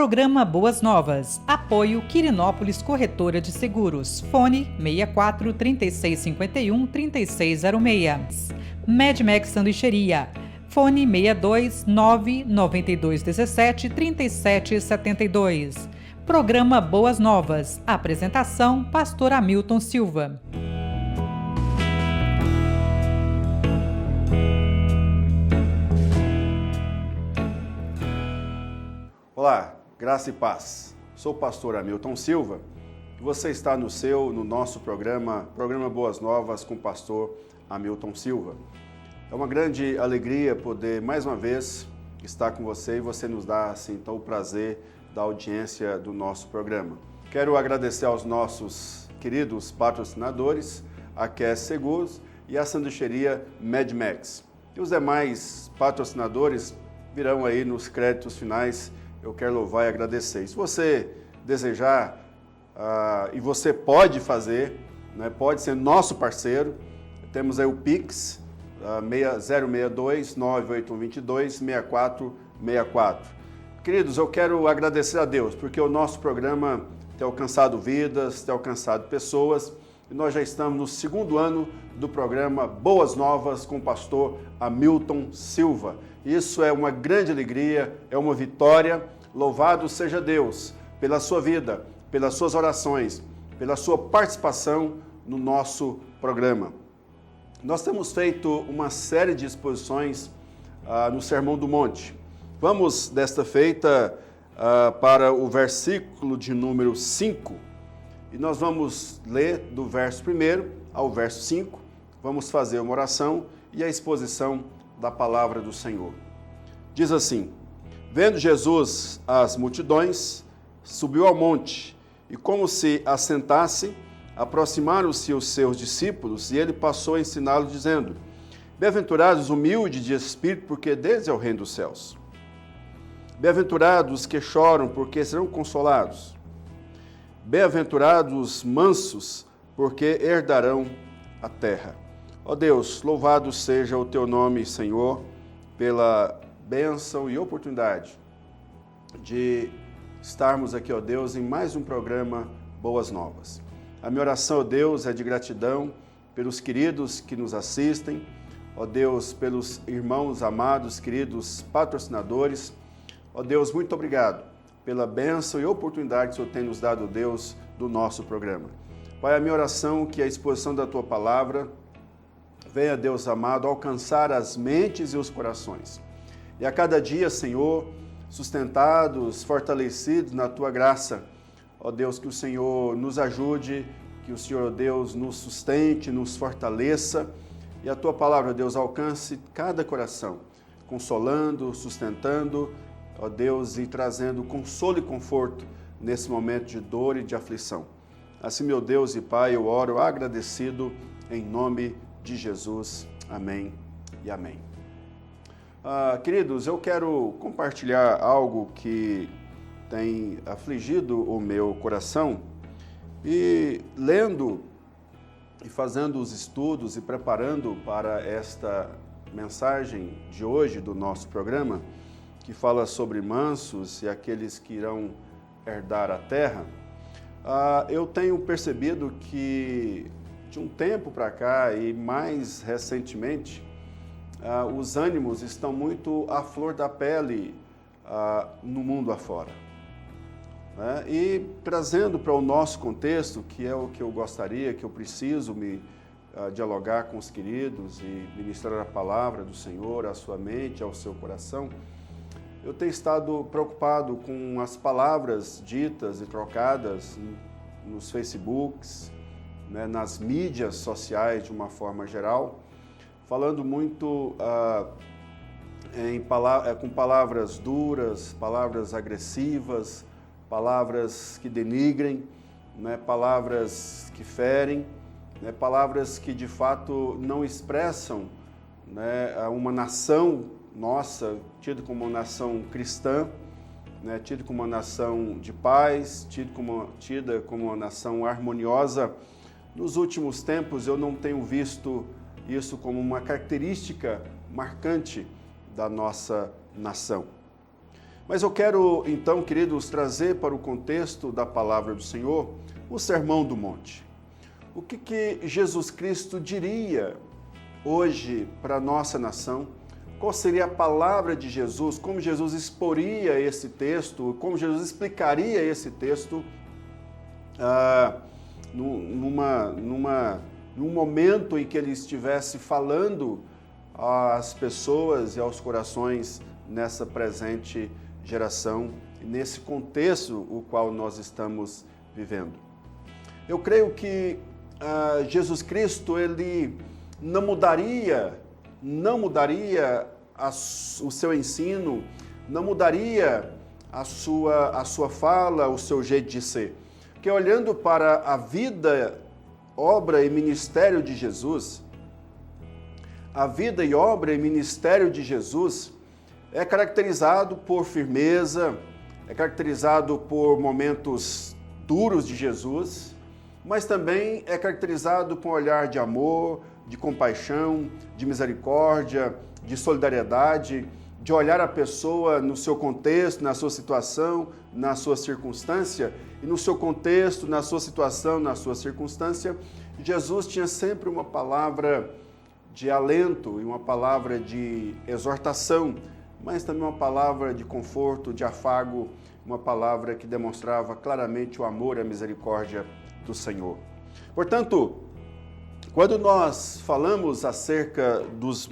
Programa Boas Novas. Apoio Quirinópolis Corretora de Seguros. Fone 64 3651 3606. Medmax Sanduicheria. Fone 62 992 17 37 72. Programa Boas Novas. Apresentação: Pastor Hamilton Silva. Olá, graça e paz. Sou o pastor Hamilton Silva e você está no nosso programa Boas Novas com o pastor Hamilton Silva. É uma grande alegria poder mais uma vez estar com você e você nos dá assim então o prazer da audiência do nosso programa. Quero agradecer aos nossos queridos patrocinadores, a QS Seguros e a sanduicheria Medmax. E os demais patrocinadores virão aí nos créditos finais. Eu quero louvar e agradecer. Se você desejar, e você pode fazer, né, pode ser nosso parceiro, temos aí o Pix, 062 98122 6464. Queridos, eu quero agradecer a Deus, porque o nosso programa tem alcançado vidas, tem alcançado pessoas, e nós já estamos no segundo ano do programa Boas Novas com o pastor Hamilton Silva. Isso é uma grande alegria, é uma vitória. Louvado seja Deus pela sua vida, pelas suas orações, pela sua participação no nosso programa. Nós temos feito uma série de exposições no Sermão do Monte. Vamos, desta feita, para o versículo de número 5. E nós vamos ler do verso 1 ao verso 5. Vamos fazer uma oração e a exposição da palavra do Senhor. Diz assim: Vendo Jesus as multidões, subiu ao monte, e como se assentasse, aproximaram-se os seus discípulos, e ele passou a ensiná-los, dizendo: Bem-aventurados os humildes de espírito, porque deles é o reino dos céus. Bem-aventurados os que choram, porque serão consolados. Bem-aventurados os mansos, porque herdarão a terra. Ó Deus, louvado seja o teu nome, Senhor, pela bênção e oportunidade de estarmos aqui, ó Deus, em mais um programa Boas Novas. A minha oração, ó Deus, é de gratidão pelos queridos que nos assistem, ó Deus, pelos irmãos amados, queridos patrocinadores. Ó Deus, muito obrigado pela bênção e oportunidade que o Senhor tem nos dado, Deus, do nosso programa. Pai, a minha oração é que a exposição da Tua Palavra venha, Deus amado, alcançar as mentes e os corações. E a cada dia, Senhor, sustentados, fortalecidos na Tua graça, ó Deus, que o Senhor nos ajude, que o Senhor, ó Deus, nos sustente, nos fortaleça, e a Tua Palavra, ó Deus, alcance cada coração, consolando, sustentando, ó Deus, e trazendo consolo e conforto nesse momento de dor e de aflição. Assim, meu Deus e Pai, eu oro agradecido em nome de Jesus. Amém e amém. Queridos, eu quero compartilhar algo que tem afligido o meu coração e lendo e fazendo os estudos e preparando para esta mensagem de hoje do nosso programa, que fala sobre mansos e aqueles que irão herdar a terra, eu tenho percebido que de um tempo para cá e mais recentemente, os ânimos estão muito à flor da pele no mundo afora. Né? E trazendo para o nosso contexto, que é o que eu gostaria, que eu preciso dialogar com os queridos e ministrar a palavra do Senhor à sua mente, ao seu coração, eu tenho estado preocupado com as palavras ditas e trocadas nos Facebooks, né, nas mídias sociais de uma forma geral, falando muito com palavras duras, palavras agressivas, palavras que denigrem, né, palavras que ferem, né, palavras que de fato não expressam, né, uma nação nossa, tida como uma nação cristã, né, tida como uma nação de paz, tida como uma nação harmoniosa. Nos últimos tempos eu não tenho visto isso como uma característica marcante da nossa nação. Mas eu quero, então, queridos, trazer para o contexto da palavra do Senhor o Sermão do Monte. O que Jesus Cristo diria hoje para a nossa nação? Qual seria a palavra de Jesus? Como Jesus exporia esse texto? Como Jesus explicaria esse texto num momento em que ele estivesse falando às pessoas e aos corações nessa presente geração, nesse contexto o qual nós estamos vivendo? Eu creio que Jesus Cristo, ele não mudaria o seu ensino, não mudaria a sua fala, o seu jeito de ser. Porque olhando para a vida, obra e ministério de Jesus, a vida e obra e ministério de Jesus é caracterizado por firmeza, é caracterizado por momentos duros de Jesus, mas também é caracterizado por um olhar de amor, de compaixão, de misericórdia, de solidariedade, de olhar a pessoa no seu contexto, na sua situação, na sua circunstância, e no seu contexto, na sua situação, na sua circunstância, Jesus tinha sempre uma palavra de alento e uma palavra de exortação, mas também uma palavra de conforto, de afago, uma palavra que demonstrava claramente o amor e a misericórdia do Senhor. Portanto, quando nós falamos acerca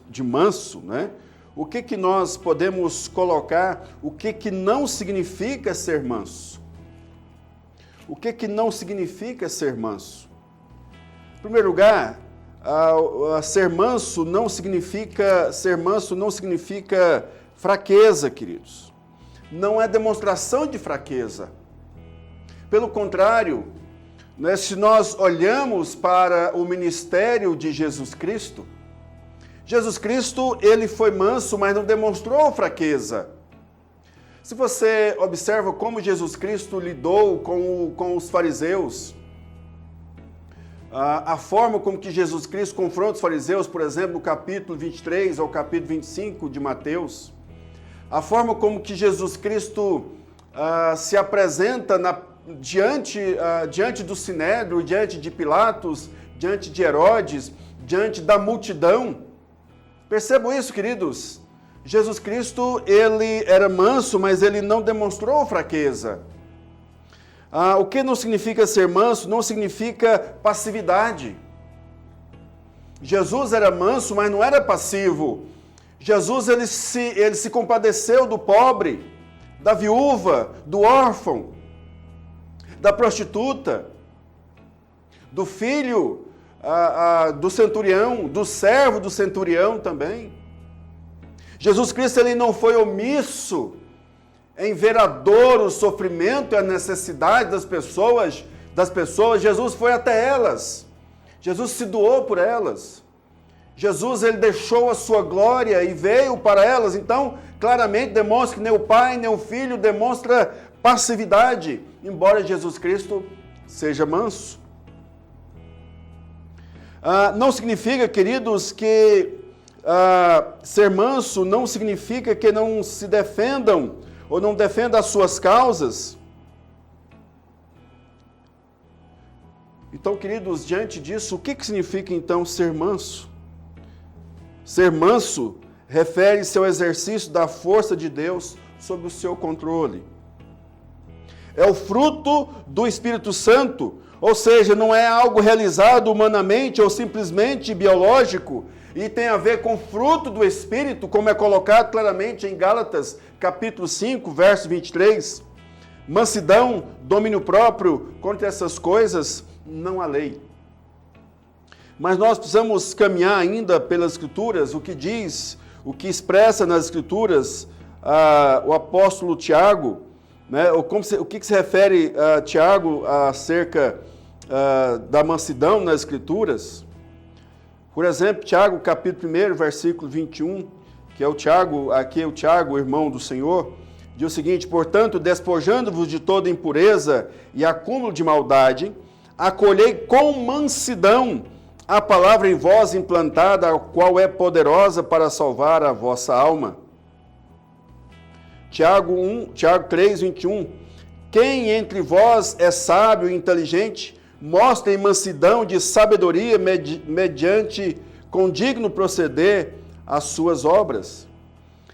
de manso, né, o que nós podemos colocar, o que não significa ser manso? O que não significa ser manso? Em primeiro lugar, ser manso não significa fraqueza, queridos. Não é demonstração de fraqueza. Pelo contrário, né, se nós olhamos para o ministério de Jesus Cristo, ele foi manso, mas não demonstrou fraqueza. Se você observa como Jesus Cristo lidou com os fariseus, a forma como que Jesus Cristo confronta os fariseus, por exemplo, no capítulo 23 ao capítulo 25 de Mateus, a forma como que Jesus Cristo se apresenta diante do Sinédrio, diante de Pilatos, diante de Herodes, diante da multidão. Percebam isso, queridos. Jesus Cristo, ele era manso, mas ele não demonstrou fraqueza. O que não significa ser manso não significa passividade. Jesus era manso, mas não era passivo. Jesus ele se compadeceu do pobre, da viúva, do órfão, da prostituta, do filho do centurião, do servo do centurião também. Jesus Cristo ele não foi omisso em ver a dor, o sofrimento e a necessidade das pessoas. Jesus foi até elas. Jesus se doou por elas. Jesus ele deixou a sua glória e veio para elas. Então, claramente demonstra que nem o Pai, nem o Filho demonstra passividade, embora Jesus Cristo seja manso. Não significa, queridos, que ser manso não significa que não se defendam ou não defenda as suas causas. Então, queridos, diante disso, o que significa então ser manso? Ser manso refere-se ao exercício da força de Deus sob o seu controle. É o fruto do Espírito Santo, ou seja, não é algo realizado humanamente ou simplesmente biológico, e tem a ver com o fruto do Espírito, como é colocado claramente em Gálatas, capítulo 5, verso 23. Mansidão, domínio próprio, contra essas coisas não há lei. Mas nós precisamos caminhar ainda pelas Escrituras, o que expressa nas Escrituras o apóstolo Tiago, né? O que se refere a Tiago acerca da mansidão nas Escrituras. Por exemplo, Tiago, capítulo 1, versículo 21, que é o Tiago, o irmão do Senhor, diz o seguinte: portanto, despojando-vos de toda impureza e acúmulo de maldade, acolhei com mansidão a palavra em vós implantada, a qual é poderosa para salvar a vossa alma. Tiago 3, 21. Quem entre vós é sábio e inteligente, mostre mansidão de sabedoria mediante com digno proceder as suas obras.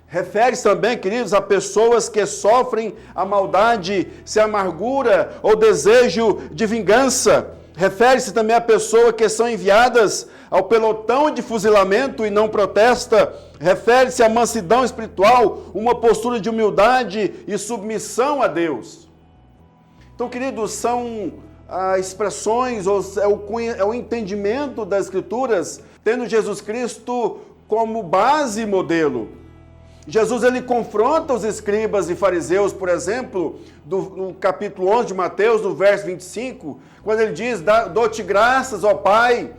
Refere-se também, queridos, a pessoas que sofrem a maldade, se amargura ou desejo de vingança. Refere-se também a pessoas que são enviadas ao pelotão de fuzilamento e não protesta. Refere-se à mansidão espiritual, uma postura de humildade e submissão a Deus. Então, queridos, são expressões, é o entendimento das Escrituras, tendo Jesus Cristo como base e modelo. Jesus, ele confronta os escribas e fariseus, por exemplo, no capítulo 11 de Mateus, no verso 25, quando ele diz, dou-te graças, ó Pai,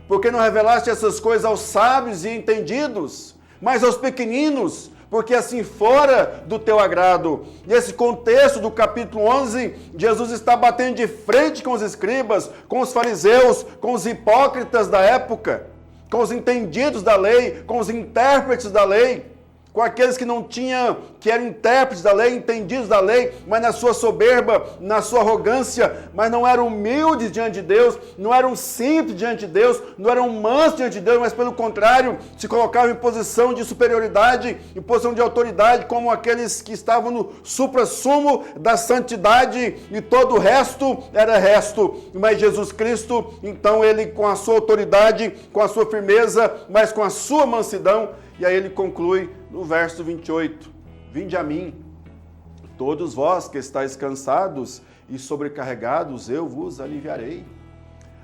porque não revelaste essas coisas aos sábios e entendidos, mas aos pequeninos, porque assim fora do teu agrado. E esse contexto do capítulo 11, Jesus está batendo de frente com os escribas, com os fariseus, com os hipócritas da época, com os entendidos da lei, com os intérpretes da lei, com aqueles que não tinham, que eram intérpretes da lei, entendidos da lei, mas na sua soberba, na sua arrogância, mas não eram humildes diante de Deus, não eram simples diante de Deus, não eram mansos diante de Deus, mas pelo contrário, se colocavam em posição de superioridade, em posição de autoridade, como aqueles que estavam no suprassumo da santidade, e todo o resto era resto. Mas Jesus Cristo, então, ele com a sua autoridade, com a sua firmeza, mas com a sua mansidão, e aí ele conclui no verso 28, vinde a mim, todos vós que estáis cansados e sobrecarregados, eu vos aliviarei.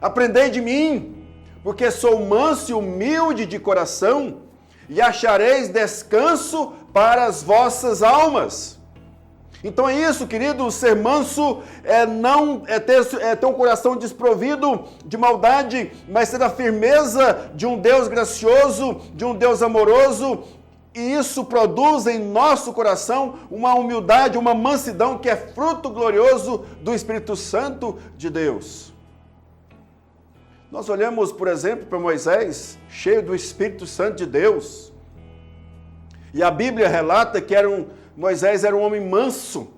Aprendei de mim, porque sou manso e humilde de coração, e achareis descanso para as vossas almas. Então é isso, querido, ser manso é ter um coração desprovido de maldade, mas ter a firmeza de um Deus gracioso, de um Deus amoroso, e isso produz em nosso coração uma humildade, uma mansidão que é fruto glorioso do Espírito Santo de Deus. Nós olhamos, por exemplo, para Moisés, cheio do Espírito Santo de Deus, e a Bíblia relata que Moisés era um homem manso,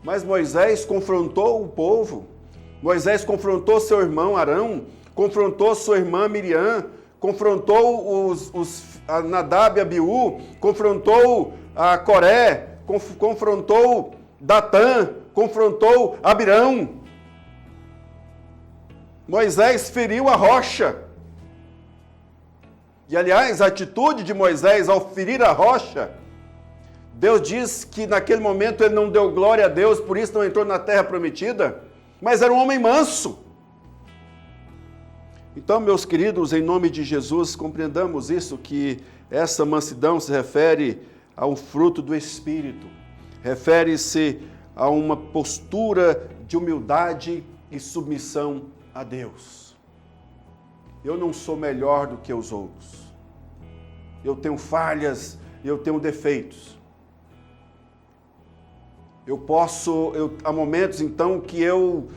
mas Moisés confrontou o povo, Moisés confrontou seu irmão Arão, confrontou sua irmã Miriam, confrontou a Nadab e Abiú, confrontou a Coré, confrontou Datã, confrontou Abirão. Moisés feriu a rocha. E aliás, a atitude de Moisés ao ferir a rocha, Deus diz que naquele momento ele não deu glória a Deus, por isso não entrou na terra prometida, mas era um homem manso. Então, meus queridos, em nome de Jesus, compreendamos isso, que essa mansidão se refere a um fruto do Espírito, refere-se a uma postura de humildade e submissão a Deus. Eu não sou melhor do que os outros. Eu tenho falhas, eu tenho defeitos. Há momentos, então, que eu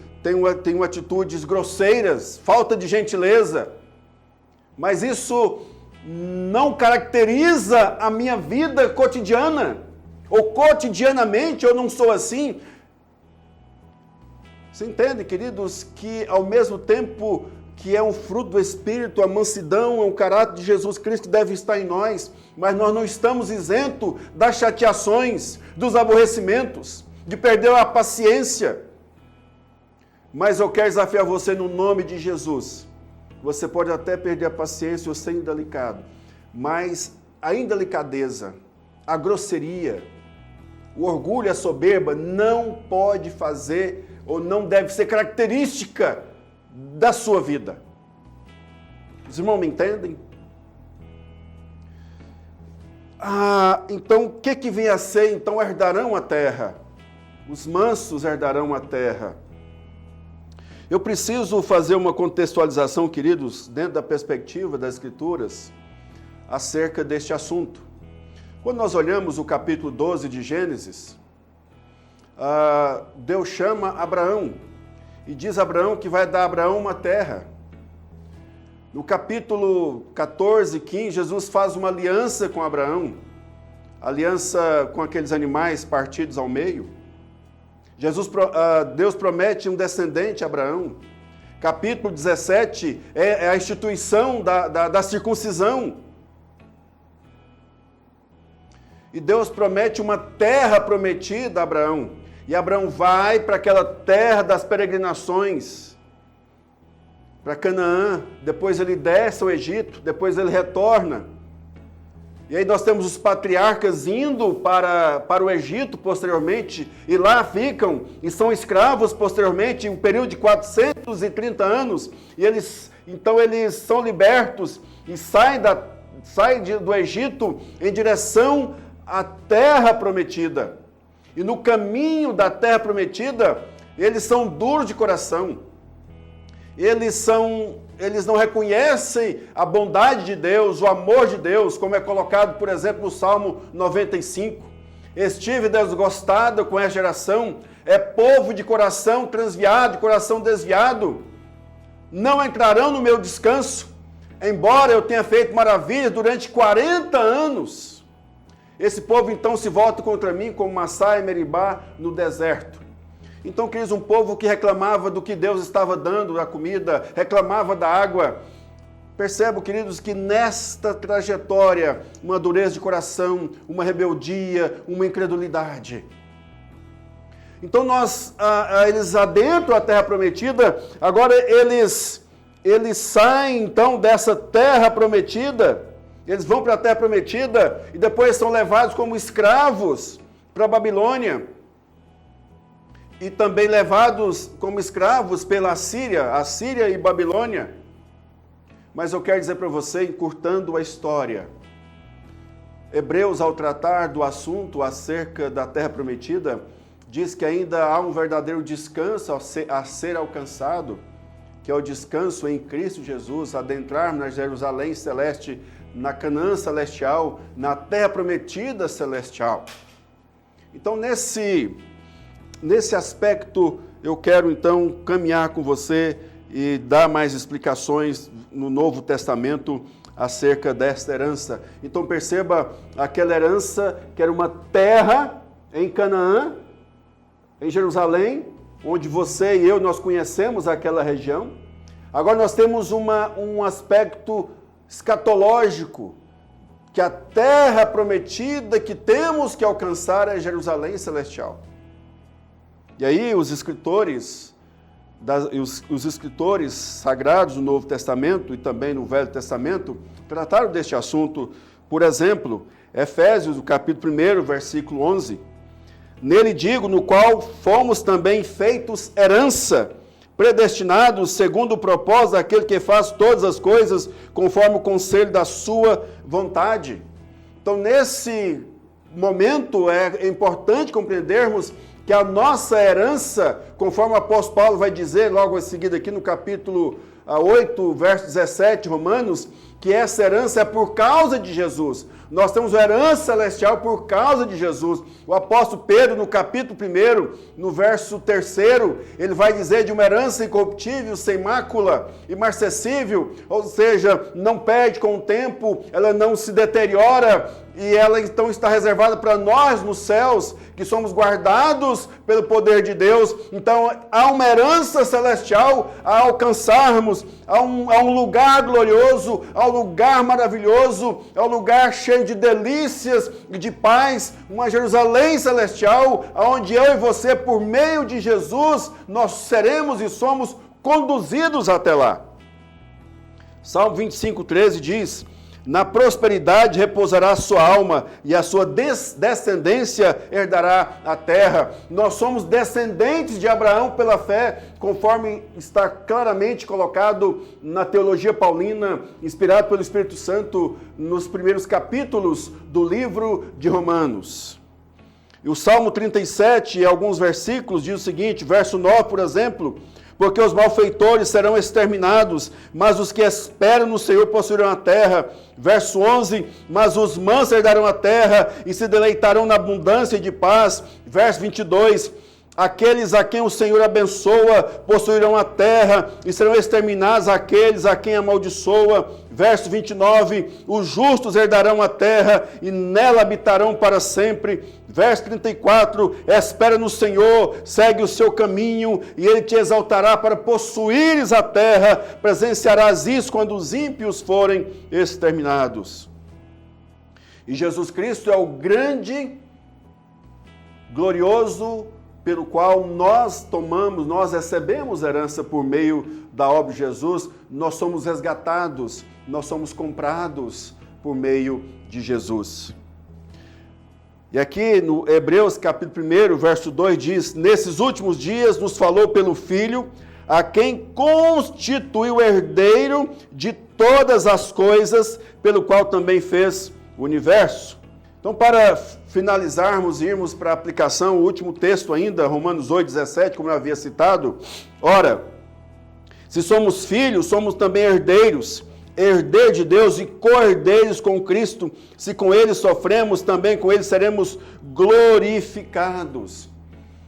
tenho atitudes grosseiras, falta de gentileza, mas isso não caracteriza a minha vida cotidiana, ou cotidianamente eu não sou assim. Você entende, queridos, que ao mesmo tempo que é um fruto do Espírito, a mansidão é um caráter de Jesus Cristo que deve estar em nós, mas nós não estamos isentos das chateações, dos aborrecimentos, de perder a paciência. Mas eu quero desafiar você no nome de Jesus. Você pode até perder a paciência ou ser indelicado, mas a indelicadeza, a grosseria, o orgulho, a soberba não pode fazer ou não deve ser característica da sua vida. Os irmãos me entendem? Então, o que vem a ser? Então, herdarão a terra. Os mansos herdarão a terra. Eu preciso fazer uma contextualização, queridos, dentro da perspectiva das Escrituras, acerca deste assunto. Quando nós olhamos o capítulo 12 de Gênesis, Deus chama Abraão e diz a Abraão que vai dar a Abraão uma terra. No capítulo 14, 15, Jesus faz uma aliança com Abraão. aliança com aqueles animais partidos ao meio. Deus promete um descendente a Abraão. Capítulo 17 é a instituição da circuncisão. E Deus promete uma terra prometida a Abraão. E Abraão vai para aquela terra das peregrinações, para Canaã. Depois ele desce ao Egito, depois ele retorna. E aí nós temos os patriarcas indo para o Egito posteriormente, e lá ficam, e são escravos posteriormente, um período de 430 anos, e então eles são libertos e saem do Egito em direção à terra prometida. E no caminho da terra prometida, eles são duros de coração. Eles não reconhecem a bondade de Deus, o amor de Deus, como é colocado, por exemplo, no Salmo 95. Estive desgostado com essa geração, é povo de coração transviado, de coração desviado. Não entrarão no meu descanso, embora eu tenha feito maravilhas durante 40 anos. Esse povo então se volta contra mim como Massá e Meribá no deserto. Então, queridos, um povo que reclamava do que Deus estava dando, da comida, reclamava da água. Percebo, queridos, que nesta trajetória, uma dureza de coração, uma rebeldia, uma incredulidade. Então, eles adentram a terra prometida, agora eles saem, então, dessa terra prometida, eles vão para a terra prometida e depois são levados como escravos para a Babilônia. E também levados como escravos pela Assíria e Babilônia. Mas eu quero dizer para você, encurtando a história, Hebreus, ao tratar do assunto acerca da terra prometida, diz que ainda há um verdadeiro descanso a ser alcançado, que é o descanso em Cristo Jesus, adentrar na Jerusalém celeste, na Canaã celestial, na terra prometida celestial. Então, Nesse aspecto, eu quero então caminhar com você e dar mais explicações no Novo Testamento acerca desta herança. Então perceba aquela herança que era uma terra em Canaã, em Jerusalém, onde você e eu, nós conhecemos aquela região. Agora nós temos um aspecto escatológico, que a terra prometida que temos que alcançar é Jerusalém celestial. E aí os escritores sagrados do Novo Testamento e também no Velho Testamento trataram deste assunto. Por exemplo, Efésios, o capítulo 1, versículo 11. Nele digo, no qual fomos também feitos herança, predestinados segundo o propósito daquele que faz todas as coisas conforme o conselho da sua vontade. Então, nesse momento é importante compreendermos que a nossa herança, conforme o apóstolo Paulo vai dizer logo em seguida aqui no capítulo 8, verso 17, Romanos, que essa herança é por causa de Jesus. Nós temos a herança celestial por causa de Jesus. O apóstolo Pedro, no capítulo 1, no verso 3, ele vai dizer de uma herança incorruptível, sem mácula, imarcessível, ou seja, não perde com o tempo, ela não se deteriora, e ela então está reservada para nós nos céus, que somos guardados pelo poder de Deus. Então há uma herança celestial a alcançarmos, há um lugar glorioso, há um lugar maravilhoso, há um lugar cheio de delícias e de paz, uma Jerusalém celestial, onde eu e você, por meio de Jesus, nós seremos e somos conduzidos até lá. Salmo 25, 13 diz: na prosperidade repousará a sua alma, e a sua descendência herdará a terra. Nós somos descendentes de Abraão pela fé, conforme está claramente colocado na teologia paulina, inspirado pelo Espírito Santo, nos primeiros capítulos do livro de Romanos. E o Salmo 37, e alguns versículos, diz o seguinte, verso 9, por exemplo: porque os malfeitores serão exterminados, mas os que esperam no Senhor possuirão a terra. Verso 11, mas os mansos herdarão a terra e se deleitarão na abundância de paz. Verso 22, Aqueles a quem o Senhor abençoa possuirão a terra e serão exterminados aqueles a quem amaldiçoa. Verso 29, os justos herdarão a terra e nela habitarão para sempre. Verso 34, espera no Senhor, segue o seu caminho e Ele te exaltará para possuires a terra. Presenciarás isso quando os ímpios forem exterminados. E Jesus Cristo é o grande, glorioso, pelo qual nós recebemos herança por meio da obra de Jesus, nós somos resgatados, nós somos comprados por meio de Jesus. E aqui no Hebreus capítulo 1, verso 2 diz, nesses últimos dias nos falou pelo Filho, a quem constituiu herdeiro de todas as coisas, pelo qual também fez o universo. Então, para finalizarmos e irmos para a aplicação, o último texto ainda, Romanos 8,17, como eu havia citado. Ora, se somos filhos, somos também herdeiros, herdeiros de Deus e co-herdeiros com Cristo. Se com Ele sofremos, também com Ele seremos glorificados.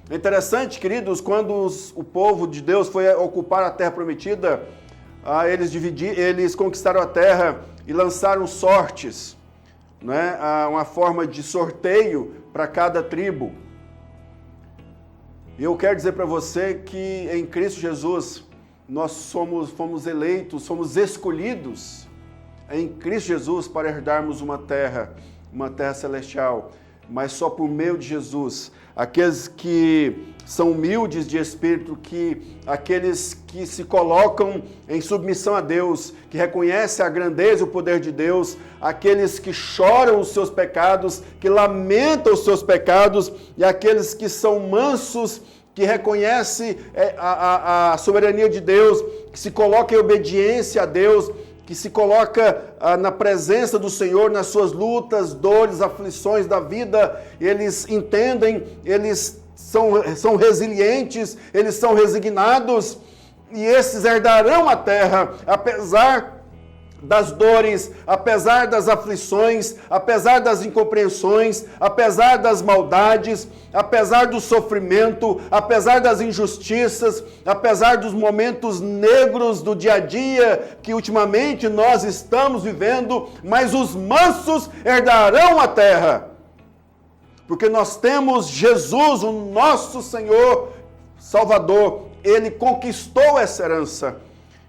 É interessante, quando o povo de Deus foi ocupar a terra prometida, eles conquistaram a terra e lançaram sortes. Uma forma de sorteio para cada tribo. E eu quero dizer para você que em Cristo Jesus nós fomos eleitos, somos escolhidos em Cristo Jesus para herdarmos uma terra celestial, mas só por meio de Jesus. Aqueles que são humildes de espírito, aqueles que se colocam em submissão a Deus, que reconhecem a grandeza e o poder de Deus, aqueles que choram os seus pecados, que lamentam os seus pecados, e aqueles que são mansos, que reconhecem a soberania de Deus, que se colocam em obediência a Deus, que se coloca na presença do Senhor, nas suas lutas, dores, aflições da vida, eles entendem, eles são resilientes, eles são resignados, e esses herdarão a terra, apesar das dores, apesar das aflições, apesar das incompreensões, apesar das maldades, apesar do sofrimento, apesar das injustiças, apesar dos momentos negros do dia a dia que ultimamente nós estamos vivendo, mas os mansos herdarão a terra. Porque nós temos Jesus, o nosso Senhor Salvador, Ele conquistou essa herança.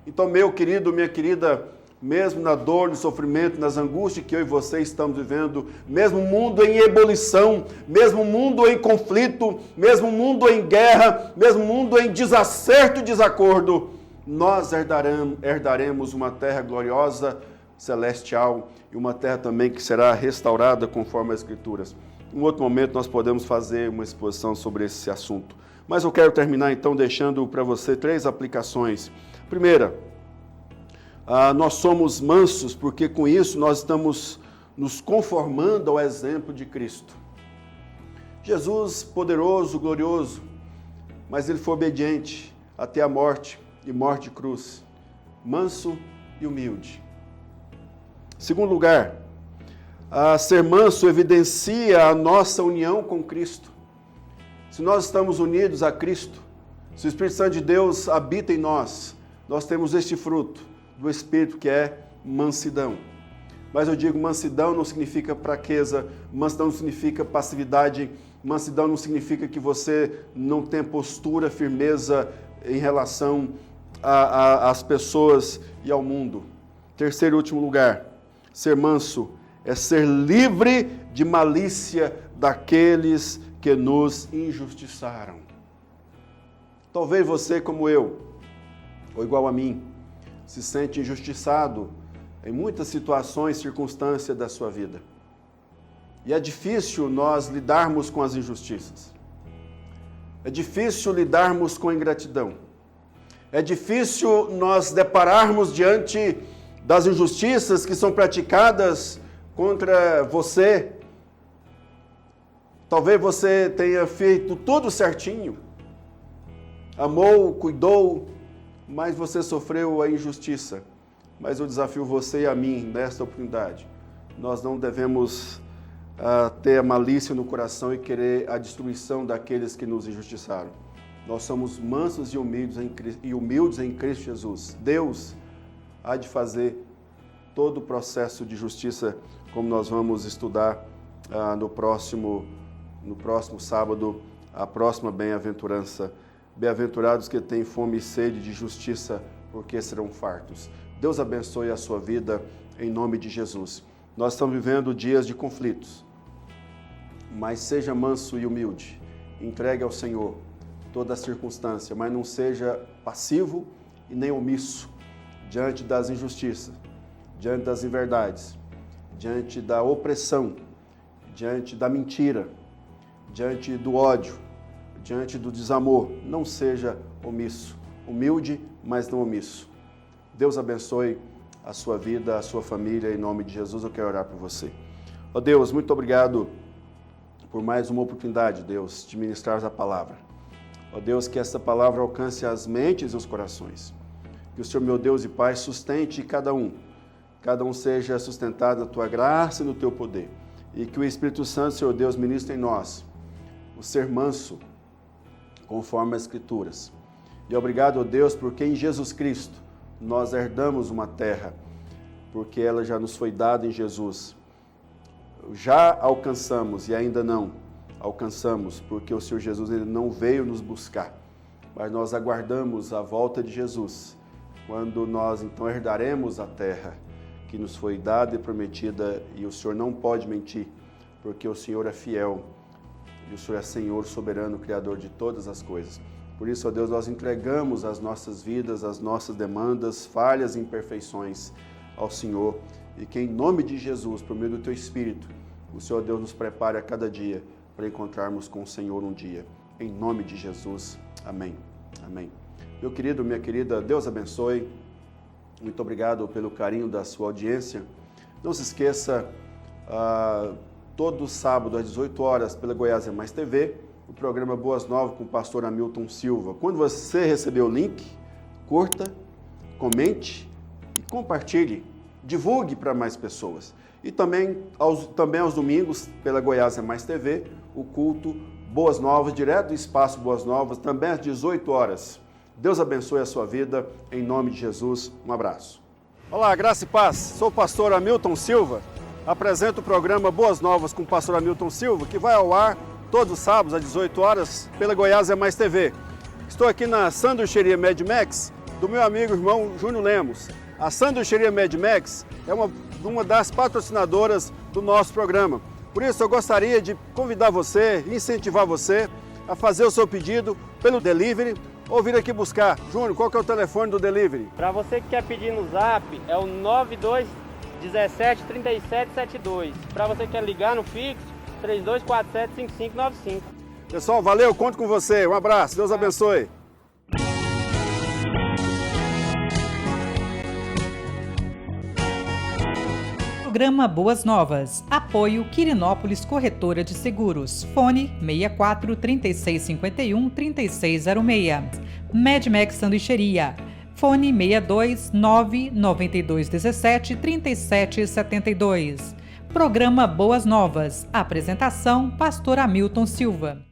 Então, meu querido, minha querida, mesmo na dor, no sofrimento, nas angústias que eu e você estamos vivendo, mesmo o mundo em ebulição, mesmo o mundo em conflito, mesmo o mundo em guerra, mesmo o mundo em desacerto e desacordo, nós herdaremos uma terra gloriosa, celestial, e uma terra também que será restaurada conforme as Escrituras. Em outro momento nós podemos fazer uma exposição sobre esse assunto. Mas eu quero terminar então deixando para você 3 aplicações. Primeira, nós somos mansos porque com isso nós estamos nos conformando ao exemplo de Cristo. Jesus, poderoso, glorioso, mas Ele foi obediente até a morte e morte de cruz. Manso e humilde. Segundo lugar, ser manso evidencia a nossa união com Cristo. Se nós estamos unidos a Cristo, se o Espírito Santo de Deus habita em nós, nós temos este fruto do Espírito que é mansidão. Mas eu digo, mansidão não significa fraqueza, mansidão não significa passividade, mansidão não significa que você não tem postura, firmeza em relação às pessoas e ao mundo. Terceiro e último lugar, ser manso é ser livre de malícia daqueles que nos injustiçaram. Talvez você, como eu, ou igual a mim, se sente injustiçado em muitas situações, circunstâncias da sua vida. E é difícil nós lidarmos com as injustiças. É difícil lidarmos com a ingratidão. É difícil nós depararmos diante das injustiças que são praticadas contra você. Talvez você tenha feito tudo certinho, amou, cuidou, mas você sofreu a injustiça. Mas eu desafio você e a mim nesta oportunidade. Nós não devemos ter a malícia no coração e querer a destruição daqueles que nos injustiçaram. Nós somos mansos e humildes em Cristo Jesus. Deus há de fazer todo o processo de justiça, como nós vamos estudar no próximo sábado, a próxima bem-aventurança. Bem-aventurados que têm fome e sede de justiça, porque serão fartos. Deus abençoe a sua vida em nome de Jesus. Nós estamos vivendo dias de conflitos, mas seja manso e humilde. Entregue ao Senhor toda a circunstância, mas não seja passivo e nem omisso diante das injustiças, diante das inverdades, diante da opressão, diante da mentira, diante do ódio, diante do desamor. Não seja omisso, humilde, mas não omisso. Deus abençoe a sua vida, a sua família, em nome de Jesus. Eu quero orar por você. Ó Deus, muito obrigado por mais uma oportunidade, Deus, de ministrar a palavra. Ó Deus, que essa palavra alcance as mentes e os corações. Que o Senhor, meu Deus e Pai, sustente cada um seja sustentado na Tua graça e no Teu poder. E que o Espírito Santo, Senhor Deus, ministre em nós o ser manso, conforme as Escrituras. E obrigado, ó Deus, porque em Jesus Cristo nós herdamos uma terra, porque ela já nos foi dada em Jesus. Já alcançamos e ainda não alcançamos, porque o Senhor Jesus ele não veio nos buscar, mas nós aguardamos a volta de Jesus, quando nós então herdaremos a terra que nos foi dada e prometida, e o Senhor não pode mentir, porque o Senhor é fiel, e o Senhor é Senhor soberano, Criador de todas as coisas. Por isso, ó Deus, nós entregamos as nossas vidas, as nossas demandas, falhas e imperfeições ao Senhor, e que em nome de Jesus, por meio do Teu Espírito, o Senhor Deus nos prepare a cada dia para encontrarmos com o Senhor um dia. Em nome de Jesus. Amém. Amém. Meu querido, minha querida, Deus abençoe. Muito obrigado pelo carinho da sua audiência. Não se esqueça, todo sábado às 18 horas pela Goiás é Mais TV, o programa Boas Novas com o pastor Hamilton Silva. Quando você receber o link, curta, comente e compartilhe, divulgue para mais pessoas. E também aos domingos, pela Goiás é Mais TV, o culto Boas Novas, direto do Espaço Boas Novas, também às 18 horas. Deus abençoe a sua vida, em nome de Jesus. Um abraço. Olá, graça e paz. Sou o pastor Hamilton Silva. Apresento o programa Boas Novas com o pastor Hamilton Silva, que vai ao ar todos os sábados às 18 horas pela Goiás é Mais TV. Estou aqui na sanduicheria Mad Max do meu amigo e irmão Júnior Lemos. A sanduicheria Mad Max é uma das patrocinadoras do nosso programa. Por isso eu gostaria de convidar você, incentivar você a fazer o seu pedido pelo delivery ou vir aqui buscar. Júnior, qual que é o telefone do delivery? Para você que quer pedir no Zap, é o 92 17 37 72. Para você que quer ligar no fixo, 3247 5595. Pessoal, valeu, conto com você. Um abraço, Deus abençoe. Programa Boas Novas. Apoio Quirinópolis Corretora de Seguros. Fone 64 3651 3606. Mad Max Sanduicheria. Fone 62 992 17 37 72. Programa Boas Novas. Apresentação: Pastor Hamilton Silva.